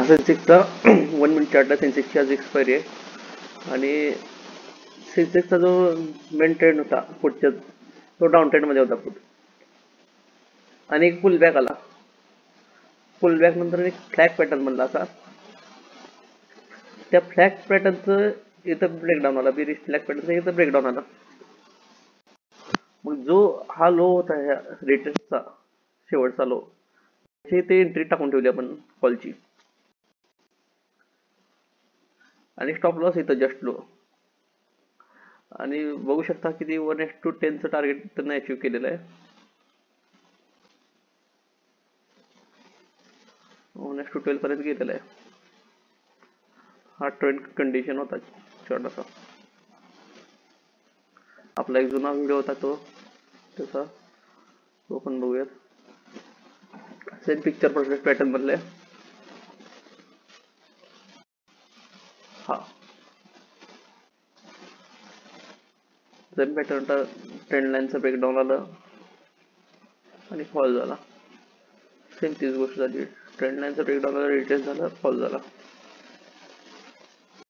सेन्सेक्सचा 1 minute चार्टला सेन्सेक्सची आज expiry आहे आणि सेन्सेक्सचा जो मेन ट्रेंड होता पुढच्या तो डाऊन ट्रेंडमध्ये होता पुढे आणि एक पुल बॅक आला. पुल बॅक नंतर एक फ्लॅग पॅटर्न बनला असा. त्या फ्लॅग पॅटर्नचं इथं ब्रेकडाऊन आला, बिरिश फ्लॅग पॅटर्नचं इथं ब्रेकडाऊन आला. मग जो हा लो होता ह्या रिटेस्टचा शेवटचा लो ते एंट्री टाकून ठेवली आपण कॉलची आणि स्टॉप लॉस इथं जस्ट लो आणि बघू शकता किती 1:10चं टार्गेट त्यांना अचीव्ह केलेलं आहे. 1:12 पर्यंत गेलेला आहे. हा ट्रेंड कंडिशन होता छोटासा. आपला एक जुना व्हिडिओ होता त्याचा तो पण बघूयात. सेम पिक्चर प्रोसेस पॅटर्न बनले. हा सेम पॅटर्न ट्रेंड लाईनचं ब्रेकडाऊन आलं आणि फॉल झाला. सेम तीच गोष्ट झाली. ट्रेंड लाईनचं ब्रेकडाऊन आलं, रिटेस्ट झाला, फॉल झाला.